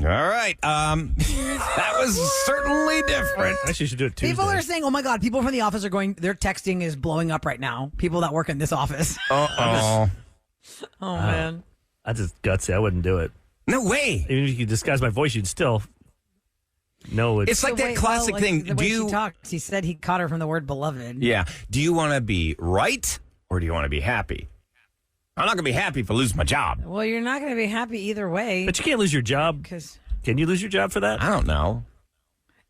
right. That was certainly different. Actually, you should do it Tuesday. People are saying, oh my God, people from the office are going, their texting is blowing up right now. People that work in this office. Uh-oh. Oh, man. That's just gutsy. I wouldn't do it. No way. Even if you could disguise my voice, you'd still know It's like that classic thing. The way she talked, he said he caught her from the word beloved. Yeah. Do you want to be right or do you want to be happy? I'm not going to be happy if I lose my job. Well, you're not going to be happy either way. But you can't lose your job. Can you lose your job for that? I don't know.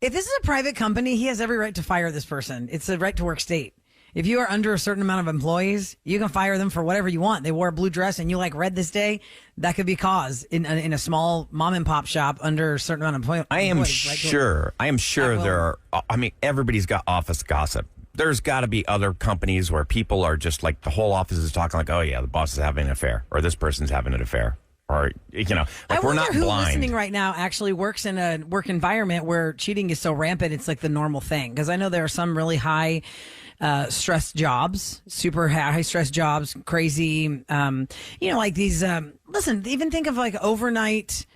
If this is a private company, he has every right to fire this person. It's a right to work state. If you are under a certain amount of employees, you can fire them for whatever you want. They wore a blue dress and you like red this day. That could be cause in a small mom and pop shop under a certain amount of employees. I am sure there are. I mean, everybody's got office gossip. There's got to be other companies where people are just like the whole office is talking like, oh yeah, the boss is having an affair or this person's having an affair. Or, like we're not who blind. Listening right now actually works in a work environment where cheating is so rampant, it's like the normal thing. Because I know there are some really high stress jobs, super high stress jobs, crazy, like these, listen, even think of like overnight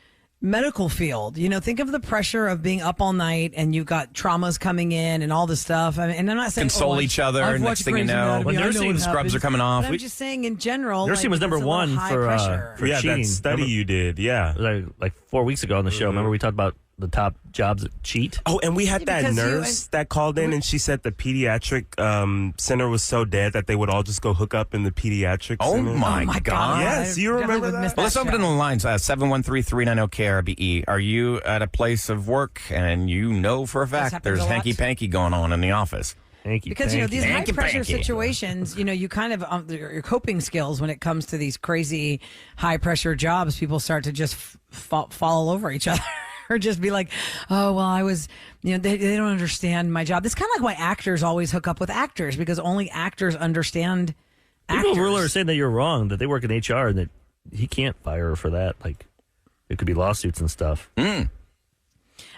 medical field, think of the pressure of being up all night and you've got traumas coming in and all this stuff. I mean, and I'm not saying console each other. And next thing you know, when nursing scrubs are coming off. But I'm just saying in general, nursing was number one for cheating. That study you did, yeah. Like 4 weeks ago on the show. Remember we talked about the top jobs that cheat? Oh, and we had that nurse that called in and she said the pediatric center was so dead that they would all just go hook up in the pediatric center. Oh my God. Yes, you remember that? Well, let's open the lines. 713-390-KRBE. Are you at a place of work and you know for a fact there's hanky-panky going on in the office? Because, these high-pressure situations, you kind of, your coping skills when it comes to these crazy high-pressure jobs, people start to just fall all over each other. Or just be like, oh, well, I was, they don't understand my job. It's kind of like why actors always hook up with actors, because only actors understand actors. People really are saying that you're wrong, that they work in HR and that he can't fire her for that. Like, it could be lawsuits and stuff.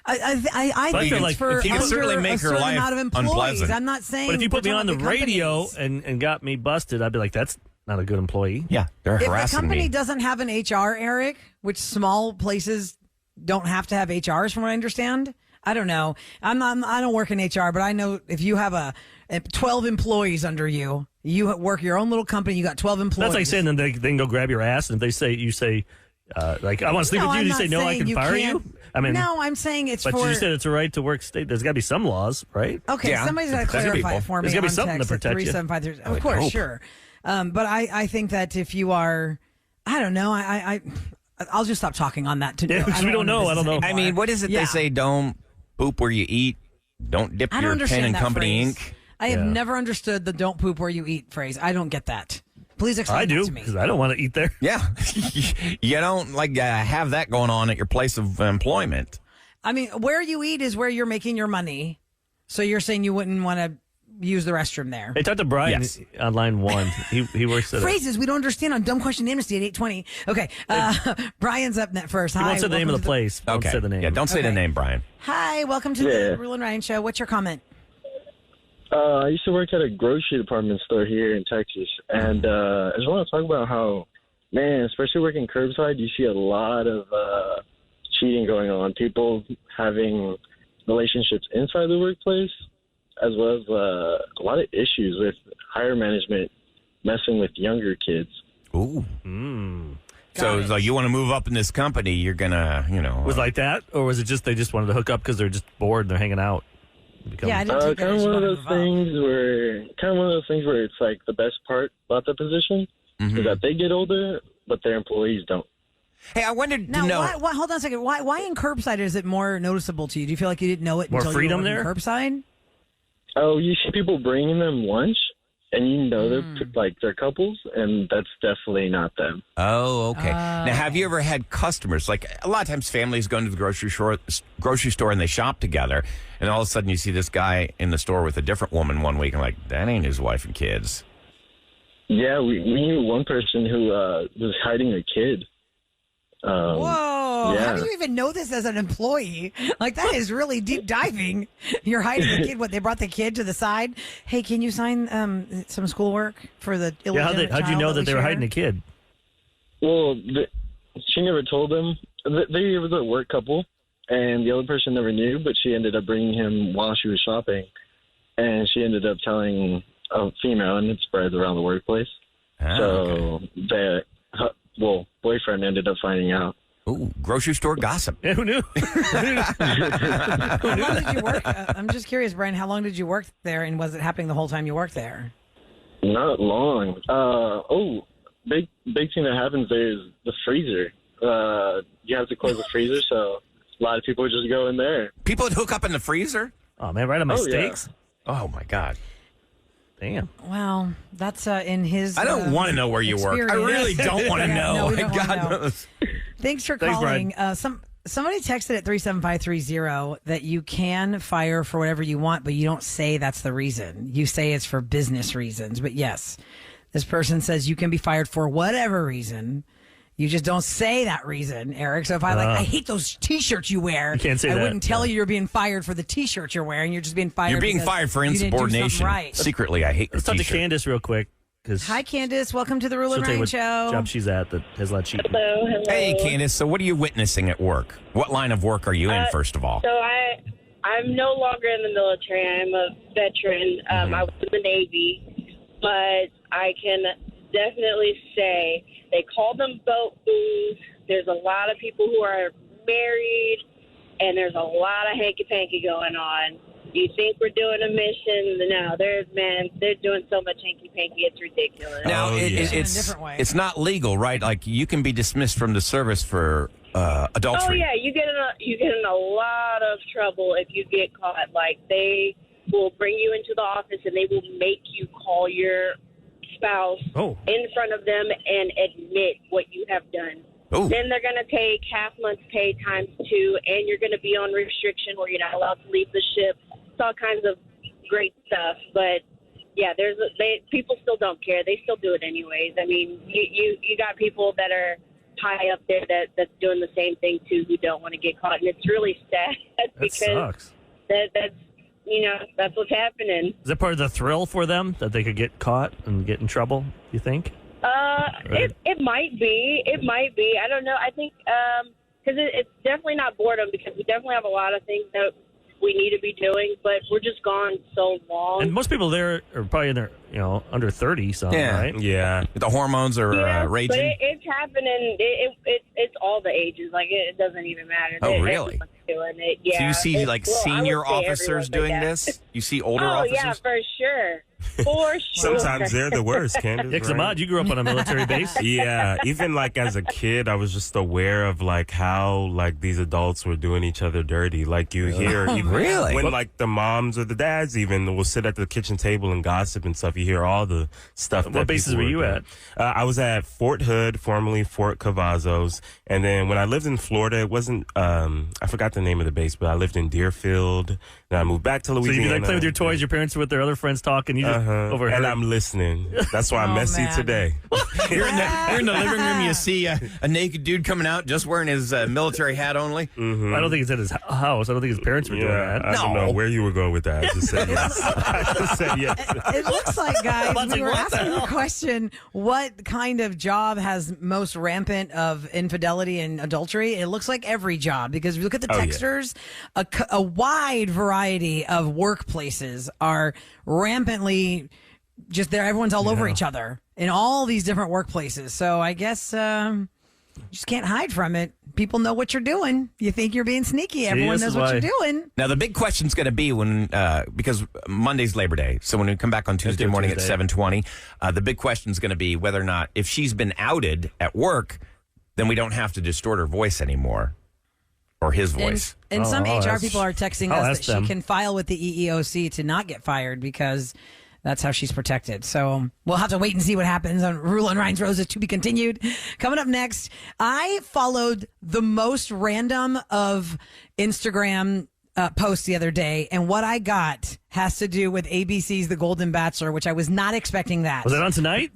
I think it's for he can certainly make her life amount of employees. Unpleasant. I'm not saying. But if you put me on the radio companies. and got me busted, I'd be like, that's not a good employee. Yeah, they're harassing me. If the company doesn't have an HR, Eric, which small places don't have to have HRs, from what I understand. I don't know. I don't work in HR, but I know if you have 12 employees under you, you work your own little company, you got 12 employees. That's like saying then they can go grab your ass, and if you say, I want to sleep with you, you say, no, I can fire you? I mean, no, I'm saying it's but you said it's a right to work state. There's got to be some laws, right? Okay, somebody's got to clarify it for me. There's got to be something to protect you. 3753. Of course, sure. But I think that if you are, I don't know, I'll just stop talking on that. Because we don't know. I don't know. I mean, what is it they say? Don't poop where you eat. Don't dip your pen in company ink. I have never understood the "don't poop where you eat" phrase. I don't get that. Please explain that to me. Because I don't want to eat there. Yeah, you don't have that going on at your place of employment. I mean, where you eat is where you're making your money. So you're saying you wouldn't want to use the restroom there. Hey, talk to Brian on line 1. He works at phrases we don't understand on Dumb Question Amnesty at 8:20. Okay, Brian's up net first. Hi, won't say the name of the place. Okay, don't say the name. Yeah, don't say the name, Brian. Hi, welcome to the Roula and Ryan Show. What's your comment? I used to work at a grocery department store here in Texas, and I just want to talk about how, man, especially working curbside, you see a lot of cheating going on. People having relationships inside the workplace, as well as a lot of issues with higher management messing with younger kids. Ooh. So you want to move up in this company, you're going to, Was it like that? Or was it just they just wanted to hook up because they're just bored and they're hanging out? Yeah, I didn't think kind of one of those things where it's like the best part about the position is that they get older, but their employees don't. Hey, I wanted to know. Why, hold on a second. Why in curbside is it more noticeable to you? Do you feel like you didn't know it more until freedom you were there? Curbside? Oh, you see people bringing them lunch, and you know they're couples, and that's definitely not them. Oh, okay. Now, have you ever had customers, like a lot of times families go into the grocery store and they shop together, and all of a sudden you see this guy in the store with a different woman one week, and like, that ain't his wife and kids. Yeah, we knew one person who was hiding a kid. Whoa! Yeah. How do you even know this as an employee? Like, that is really deep diving. You're hiding a kid. What, they brought the kid to the side? Hey, can you sign some schoolwork for the illegitimate how'd you know that they were hiding a kid? Well, she never told them, they was a work couple, and the other person never knew, but she ended up bringing him while she was shopping, and she ended up telling a female, and it spread around the workplace. So the boyfriend ended up finding out. Ooh, grocery store gossip. Yeah, who knew? How long did you work? I'm just curious, Brian. How long did you work there, and was it happening the whole time you worked there? Not long. Big thing that happens there is the freezer. You have to close the freezer, so a lot of people just go in there. People would hook up in the freezer? Oh, man, right on my Oh, yeah. steaks? Oh, my God. Damn. Well, that's in his. I don't want to know where you work. I experience. really don't want to know. No, we don't wanna know. knows. Thanks for Thanks, calling. Somebody texted at 37530 that you can fire for whatever you want, but you don't say that's the reason. You say it's for business reasons. But yes, this person says you can be fired for whatever reason. You just don't say that reason, Eric. So if I hate those T-shirts you wear, You can't say I that. wouldn't tell you you're being fired for the T-shirt you're wearing. You're just being fired. You're being because fired for you didn't do something insubordination. right. Secretly, I hate your Let's talk to T-shirt. Candace real quick. Hi, Candace. Welcome to the Roula She'll tell you Ryan what Show. job she's at that has a lot of cheating. Hello. Hey, Candace. So what are you witnessing at work? What line of work are you in, first of all? So I'm no longer in the military. I'm a veteran. I was in the Navy, but I can definitely say they call them boat booths. There's a lot of people who are married, and there's a lot of hanky-panky going on. You think we're doing a mission? No, they're doing so much hanky-panky, it's ridiculous. Now, Oh, yeah. In a different way. it's not legal, right? Like, you can be dismissed from the service for adultery. Oh yeah, you get in a lot of trouble if you get caught. Like, they will bring you into the office and they will make you call your spouse in front of them and admit what you have done. Oh. Then they're going to take half month's pay times 2, and you're going to be on restriction where you're not allowed to leave the ship. It's all kinds of great stuff, but yeah, people still don't care. They still do it anyways. I mean, you got people that are high up there that's doing the same thing too, who don't want to get caught, and it's really sad That because sucks. that's what's happening. Is that part of the thrill for them that they could get caught and get in trouble, you think? It might be. It might be. I don't know. I think because it's definitely not boredom, because we definitely have a lot of things that we need to be doing, but we're just gone so long. And most people there are probably in their, under 30 something, Yeah. right? Yeah. The hormones are But raging. it's happening. It's all the ages. Like, it doesn't even matter. Oh, really? Everyone's doing it. Yeah. So you see, I senior would say officers everyone's doing like that. this? You see older Oh, officers? yeah, for sure. For sure. Sometimes they're the worst, Candace. Yeah, 'cause right? Ahmad, you grew up on a military base. Yeah, even like as a kid, I was just aware of like how like these adults were doing each other dirty. Like you hear, even really? when like the moms or the dads even will sit at the kitchen table and gossip and stuff. You hear all the stuff. What bases were you at? I was at Fort Hood, formerly Fort Cavazos, and then when I lived in Florida, it wasn't. I forgot the name of the base, but I lived in Deerfield. Then I moved back to So Louisiana. you like play with your toys, your parents are with their other friends talking, you just overheard. And I'm listening. That's why I'm Oh, messy man. today. You're in the living room, you see a naked dude coming out just wearing his military hat only. I don't think it's at his house. I don't think his parents were doing Yeah, that. I don't No. know where you were going with that. I just said yes. I just said yes. It looks like, guys, About to we were what the asking the hell? question, what kind of job has most rampant of infidelity and adultery? It looks like every job, because if you look at the Oh, yeah. texters, a wide variety of workplaces are rampantly just there. Everyone's all over each other in all these different workplaces. So I guess you just can't hide from it. People know what you're doing. You think you're being sneaky. Everyone this knows is what why- you're doing. Now, the big question's going to be when, because Monday's Labor Day, so when we come back on Tuesday do morning Tuesday. at 7:20, the big question's going to be whether or not, if she's been outed at work, then we don't have to distort her voice anymore, or his voice. And some I'll HR ask- people are texting I'll us ask that them. she can file with the EEOC to not get fired because that's how she's protected. So we'll have to wait and see what happens on Roula and Ryan's Roses to be continued. Coming up next, I followed the most random of Instagram posts the other day, and what I got has to do with ABC's The Golden Bachelor, which I was not expecting that. Was it on tonight?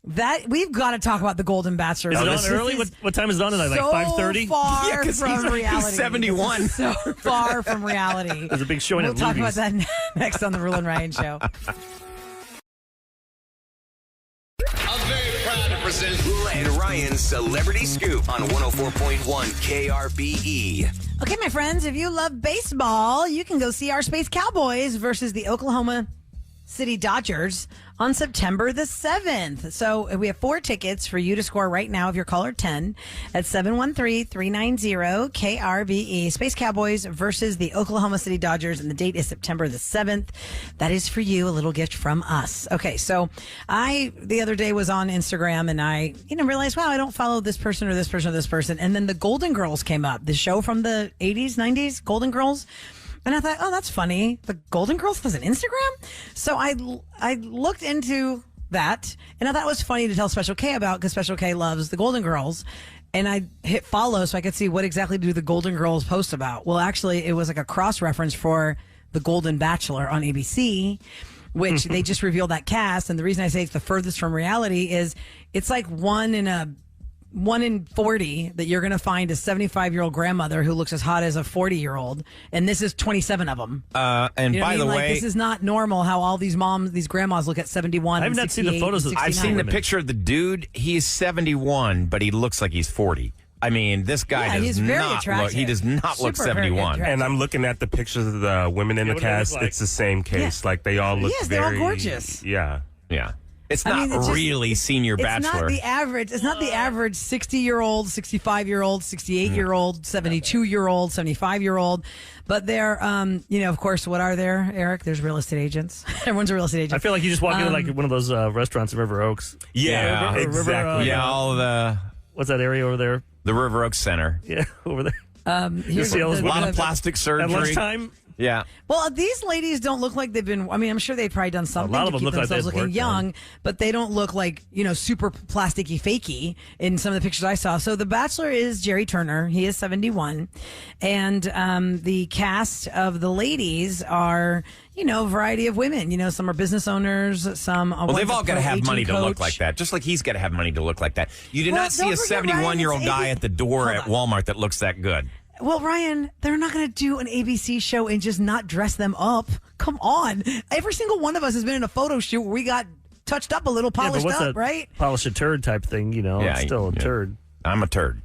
That we've got to talk about The Golden Bachelor. Is it on This early? is What time is it on tonight? Like so 5:30? far Yeah, 'cause from he's reality. 71. This is so far from reality. There's a big showing We'll at talk movies. about that next on the Roula and Ryan Show. I'm very proud to present Roula and Ryan Houston's Celebrity Scoop on 104.1 KRBE. Okay, my friends, if you love baseball, you can go see our Space Cowboys versus the Oklahoma City Dodgers on September the 7th. So we have 4 tickets for you to score right now if you're caller 10 at 713-390-KRBE. Space Cowboys versus the Oklahoma City Dodgers, and the date is September the 7th. That is for you, a little gift from us. Okay, so I, the other day, was on Instagram, and I realized, wow, I don't follow this person or this person or this person. And then the Golden Girls came up, the show from the 80s, 90s, Golden Girls. And I thought, oh, that's funny. The Golden Girls has an Instagram? So I looked into that, and I thought it was funny to tell Special K about, because Special K loves the Golden Girls. And I hit follow so I could see what exactly do the Golden Girls post about. Well, actually, it was like a cross-reference for the Golden Bachelor on ABC, which they just revealed that cast. And the reason I say it's the furthest from reality is it's like 1 in 40 that you're going to find a 75-year-old grandmother who looks as hot as a 40-year-old, and this is 27 of them. And by the way, this is not normal how all these grandmas look at 71. I have not seen the photos. I've seen the picture of the dude. He's 71, but he looks like he's 40. I mean, this guy he's does very not attractive. look. He does not look Super, very 71. attractive. And I'm looking at the pictures of the women in the what do they look cast. like? It's the same case. Yeah. Like they all look Yes, they're all very gorgeous. Yeah. Yeah. It's I not mean, it's just- really senior It's bachelor. not the average. It's not the average 60-year-old, 65-year-old, 68-year-old, 72-year-old, 75-year-old. But they're, of course, what are there, Eric? There's real estate agents. Everyone's a real estate agent. I feel like you just walk into like one of those restaurants in River Oaks. Yeah, River- exactly. yeah, all the What's that area over there? River Oaks Center. Yeah, over there. Here's see all those A lot of plastic At surgery. lunchtime. Yeah. Well, these ladies don't look like they've been. I mean, I'm sure they've probably done something lot to of them keep look like themselves they've looking worked, young, but they don't look like super plasticky, fakey in some of the pictures I saw. So the Bachelor is Jerry Turner. He is 71, and the cast of the ladies are a variety of women. Some are business owners. Some Well, they've all got to have money to look like that, just like he's got to have money to look like that. You do Well, not see don't a forget, Ryan, 71-year-old it's guy at the door Hold at on. Walmart that looks that good. Well, Ryan, they're not going to do an ABC show and just not dress them up. Come on. Every single one of us has been in a photo shoot where we got touched up a little, Yeah, but polished what's up, a right? polish a turd type thing? Yeah, It's still a yeah. turd. I'm a turd.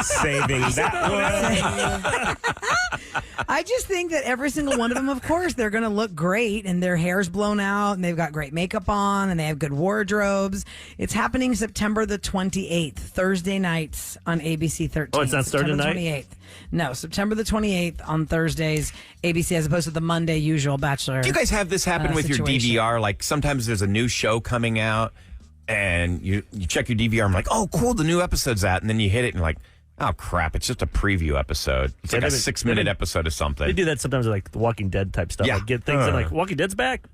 Saving that one. I just think that every single one of them, of course, they're going to look great, and their hair's blown out, and they've got great makeup on, and they have good wardrobes. It's happening September the 28th, Thursday nights on ABC 13. Oh, it's not starting September tonight? 28th. No, September the 28th on Thursdays, ABC, as opposed to the Monday usual Bachelor. Do you guys have this happen with situation. your DVR? Like sometimes there's a new show coming out, and you check your DVR. I'm like, oh, cool, the new episode's out, and then you hit it, and you're like, oh crap, it's just a preview episode. It's like a 6-minute episode of something. They do that sometimes with like the Walking Dead type stuff. Yeah. Like get things in like Walking Dead's back,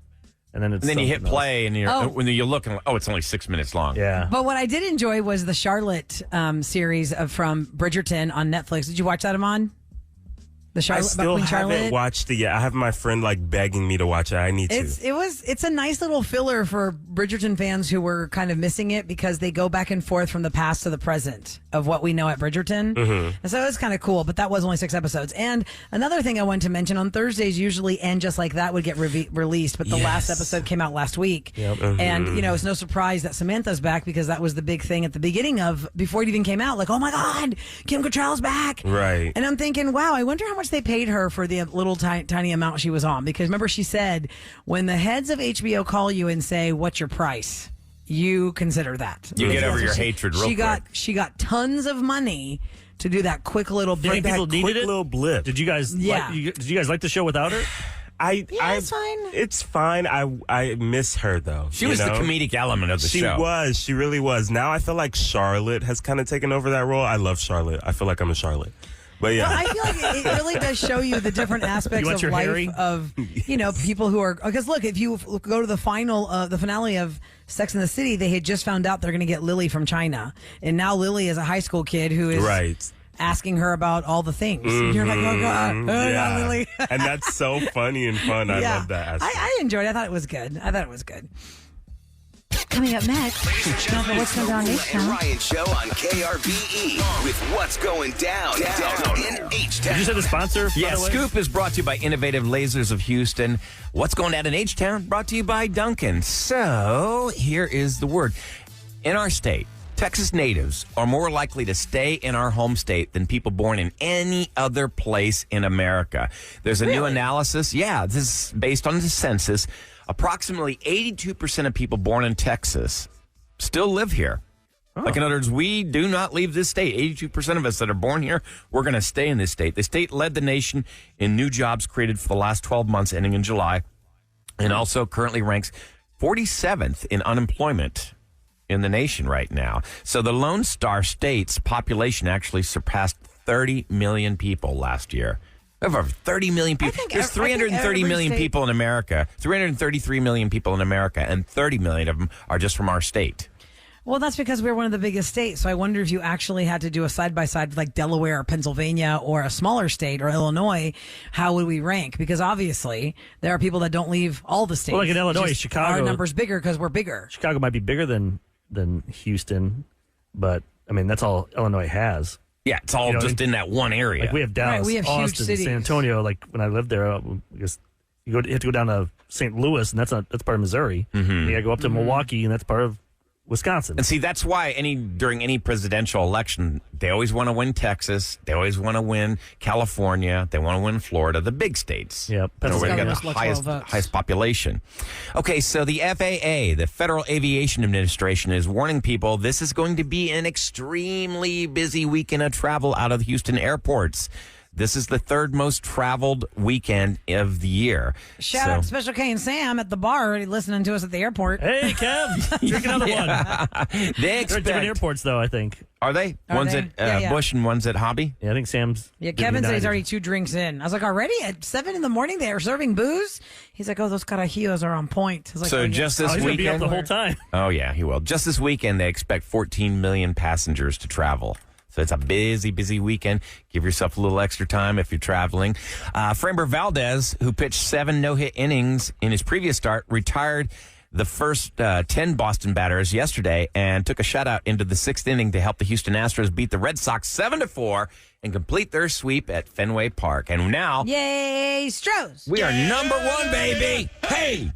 and then it's And then you hit something else. play, and when you look, and oh, it's only 6 minutes long. Yeah. But what I did enjoy was the Charlotte series from Bridgerton on Netflix. Did you watch that, Amon? The I Charlotte, still Queen haven't Charlotte. watched it yet. I have my friend begging me to watch it. I need to. It's a nice little filler for Bridgerton fans who were kind of missing it, because they go back and forth from the past to the present of what we know at Bridgerton. And so it's kind of cool, but that was only 6 episodes. And another thing I wanted to mention, on Thursdays usually And Just Like That would get released, but the last episode came out last week. And it's no surprise that Samantha's back, because that was the big thing at the beginning before it even came out, like, oh my God, Kim Cattrall's back. Right. And I'm thinking, wow, I wonder how much they paid her for the little tiny amount she was on. Because remember, she said, when the heads of HBO call you and say, what's your price? You consider that. You get over your hatred real quick. She got tons of money to do that quick little Do you think break. people needed it? little blip. Did you guys? Yeah. Did you guys like the show without her? It's fine. It's fine. I miss her though. She was the comedic element of the She show. was. She really was. Now I feel like Charlotte has kind of taken over that role. I love Charlotte. I feel like I'm a Charlotte. But yeah. Well, I feel like it really does show you the different aspects You want of your life Harry? of people who are, because look, if you go to the finale of Sex and the City, they had just found out they're going to get Lily from China, and now Lily is a high school kid who is Right. asking her about all the things. And you're like, oh God, Yeah. Lily. And that's so funny and fun. I love that aspect. I enjoyed it. I thought it was good. Coming up next, what's going on Roula next and time? Ryan show on KRBE with what's going down in H-Town. Did you say the sponsor? by Yeah, the way? Scoop is brought to you by Innovative Lasers of Houston. What's going down in H-Town? Brought to you by Duncan. So here is the word. In our state, Texas natives are more likely to stay in our home state than people born in any other place in America. There's a new analysis. Yeah, this is based on the census. Approximately 82% of people born in Texas still live here. Like, in other words, we do not leave this state. 82% of us that are born here, we're going to stay in this state. The state led the nation in new jobs created for the last 12 months, ending in July, and also currently ranks 47th in unemployment in the nation right now. So the Lone Star State's population actually surpassed 30 million people last year. Over 30 million people. There's 330 million people in America, 333 million people in America, and 30 million of them are just from our state. Well, that's because we're one of the biggest states. So I wonder if you actually had to do a side-by-side with like Delaware or Pennsylvania or a smaller state or Illinois, how would we rank? Because obviously there are people that don't leave all the states. Well, like in Illinois, Just Chicago. Our number's bigger because we're bigger. Chicago might be bigger than Houston, but I mean, that's all Illinois has. Yeah, it's all just in that one area. Like we have Dallas, we have huge Austin, cities. San Antonio. Like when I lived there, I guess you have to go down to St. Louis, and that's part of Missouri. Mm-hmm. You got to go up to Milwaukee, and that's part of Wisconsin. And see, that's why during any presidential election, they always want to win Texas. They always want to win California. They want to win Florida, the big states. Yep. Where we got Pennsylvania. the highest population. Okay, so the FAA, the Federal Aviation Administration, is warning people this is going to be an extremely busy weekend of travel out of the Houston airports. This is the third most traveled weekend of the year. Shout out to Special K and Sam at the bar already listening to us at the airport. Hey, Kev, drink another one. They They're at expect. different airports, though, I think. Are they? Are One's they? at Yeah. Bush and one's at Hobby? Yeah, I think Sam's. Yeah, Disney Kevin said he's United. already 2 drinks in. I was like, already at 7 in the morning they are serving booze? He's like, oh, those carajillos are on point. I was like, So oh, yeah. just this Oh, he's going to be up weekend. the whole time. Oh, yeah, he will. Just this weekend, they expect 14 million passengers to travel. So it's a busy, busy weekend. Give yourself a little extra time if you're traveling. Framber Valdez, who pitched 7 no-hit innings in his previous start, retired the first 10 Boston batters yesterday and took a shutout into the 6th inning to help the Houston Astros beat the Red Sox 7-4 and complete their sweep at Fenway Park. And now Yay, Stros. we are number 1, baby. Hey!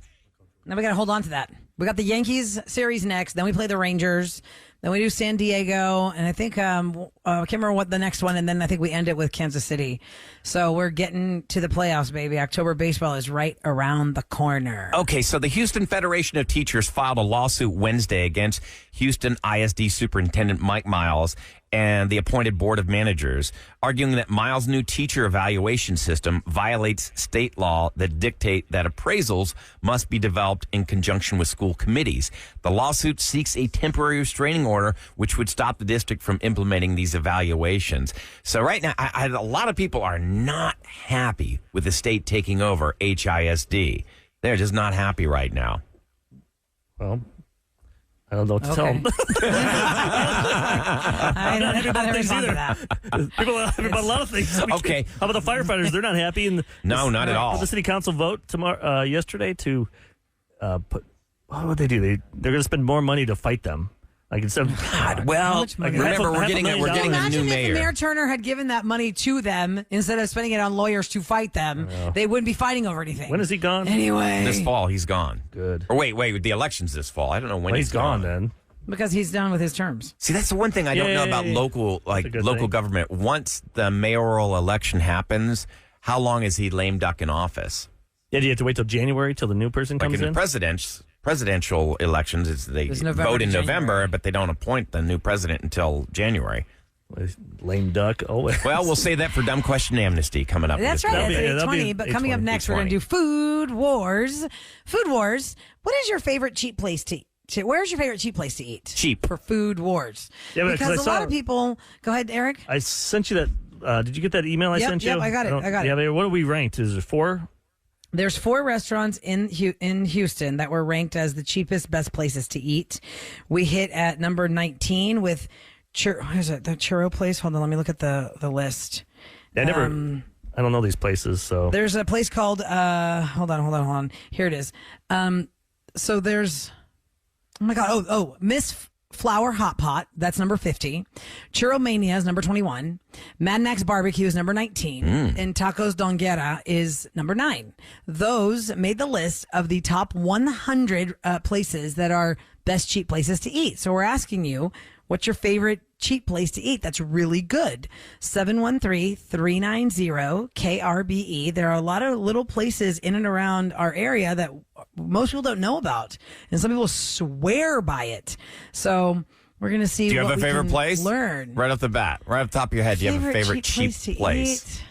Now we got to hold on to that. We got the Yankees series next. Then we play the Rangers. Then we do San Diego. And I think, I can't remember what the next one. And then I think we end it with Kansas City. So we're getting to the playoffs, baby. October baseball is right around the corner. Okay, so the Houston Federation of Teachers filed a lawsuit Wednesday against Houston ISD Superintendent Mike Miles and the appointed board of managers, arguing that Miles' new teacher evaluation system violates state law that dictate that appraisals must be developed in conjunction with school committees. The lawsuit seeks a temporary restraining order, which would stop the district from implementing these evaluations. So right now, a lot of people are not happy with the state taking over HISD. They're just not happy right now. Well, I don't know what to tell them. I'm not happy about things either. That. People are happy about a lot of things. Okay. How about the firefighters? They're not happy. And No, not at all. The city council vote yesterday to put. What would they do? They're going to spend more money to fight them. Like instead of Well, much money? remember, we're half a getting million a new Imagine if mayor. Mayor Turner had given that money to them instead of spending it on lawyers to fight them. They wouldn't be fighting over anything. when is he gone? Anyway. This fall, he's gone. Good. Or wait, the election's this fall. I don't know when Well, he's gone then. Because he's done with his terms. See, that's the one thing I don't know about Yay. local a good local thing. government. Once the mayoral election happens, how long is he lame duck in office? Yeah, do you have to wait till January till the new person Like comes in in? presidential elections, they It's November vote to in November, January. but they don't appoint the new president until January. Lame duck. Always. Well, we'll say that for dumb question amnesty coming up. That's this right. week. That's that'll be 8:20. But coming up 8:20. next, we're going to do Food Wars. Food Wars. What is your favorite cheap place to eat? Where's your favorite cheap place to eat? Cheap. For Food Wars. Yeah, but 'cause because I a saw- lot of people. Go ahead, Eric. I sent you that. Did you get that email I Yep, sent you? yep, I got it, don't- I got it. Yeah, what are we ranked? Is it 4? There's 4 restaurants in Houston that were ranked as the cheapest, best places to eat. We hit at number 19 with where's it? The churro place. Hold on, let me look at the list. I never. I don't know these places, so There's a place called hold on. Here it is. So there's my god. Miss Flower Hot Pot, that's number 50. Churro Mania is number 21. Mad Max Barbecue is number 19. And Tacos Don Guerra is number 9. Those made the list of the top 100 places that are best cheap places to eat. So we're asking you, What's your favorite cheap place to eat that's really good? 713-390-KRBE. There are a lot of little places in and around our area that most people don't know about, and some people swear by it. So we're going to see. Do you what have a we favorite can place? Learn Right off the bat, right off the top of your head. Do you have a favorite cheap place?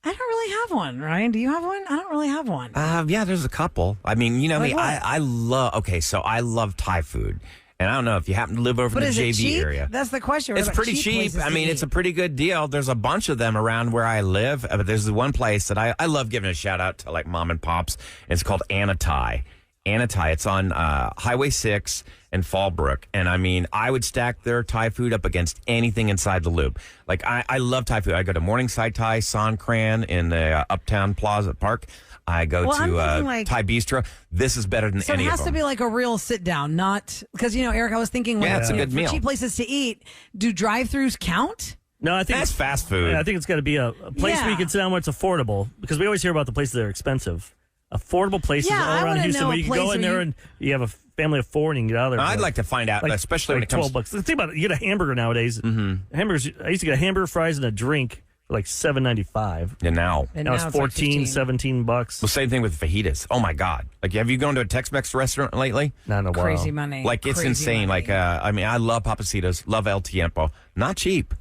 I don't really have one, Ryan. Do you have one? I don't really have one. Yeah, there's a couple. I mean, you know Like me. what? I love. Okay, so I love Thai food, and I don't know if you happen to live over But in is the it JV cheap? area. That's the question. What It's about pretty cheap. places I to mean, it's a eat? pretty good deal. There's a bunch of them around where I live, but there's the one place that I love giving a shout out to, like mom and pops. It's called Anna Thai. Anna Thai. It's on Highway 6 in Fallbrook. And I mean, I would stack their Thai food up against anything inside the loop. Like, I love Thai food. I go to Morningside Thai, Songkran in the Uptown Plaza Park. I go Well, I'm to thinking, like- Thai Bistro. This is better than So it any of has them. to be like a real sit down, not because Eric. I was thinking, Yeah, it's a good for meal. cheap places to eat, do drive-throughs count? No, I think That's fast food. Yeah, I think it's got to be a place where you Yeah. can sit down where it's affordable, because we always hear about the places that are expensive. Affordable places Yeah, I all around wanna Houston know where a you can place go in where there you- and you have a family of 4 and you can get out of there. I'd for, like to find out, especially when it comes. $12. Think about it. You get a hamburger nowadays. Mm-hmm. Hamburgers. I used to get a hamburger, fries, and a drink for like $7.95. And now. And Now it's like 14, 15. $17. Well, same thing with fajitas. Oh my God! Like, have you gone to a Tex-Mex restaurant lately? Not in a while. Crazy money. Like, it's Crazy insane. money. Like, I mean, I love Papacitos, love El Tiempo. Not cheap.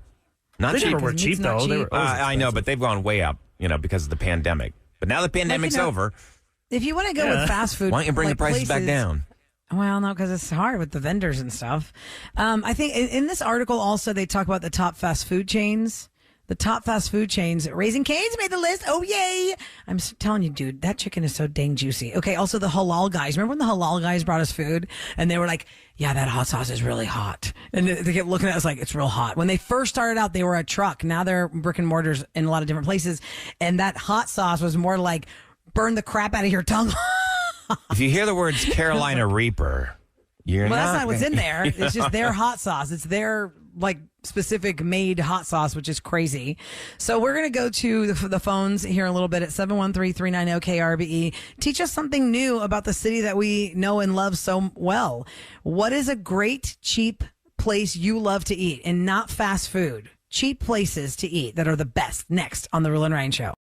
Not They cheap. never were Meat's cheap not though. They cheap. were always I know, expensive. but they've gone way up, because of the pandemic. But now the pandemic's know, over. If you want to go with fast food, Why don't you bring like the prices back places- down? Well, no, because it's hard with the vendors and stuff. I think in this article also they talk about the top fast food chains. The top fast food chains. Raising Cane's made the list. Oh, yay. I'm telling you, dude, that chicken is so dang juicy. Okay, also the halal guys. Remember when the halal guys brought us food and they were like, yeah, that hot sauce is really hot. And they kept looking at us like, it's real hot. When they first started out, they were a truck. Now they're brick and mortars in a lot of different places. And that hot sauce was more like, burn the crap out of your tongue. If you hear the words Carolina Reaper, you're Well, not. that's not what's in there. It's just their hot sauce. It's their specific made hot sauce, which is crazy. So we're going to go to the phones here in a little bit at 713-390-KRBE. Teach us something new about the city that we know and love so well. What is a great, cheap place you love to eat and not fast food? Cheap places to eat that are the best. Next on the Roula and Ryan Show.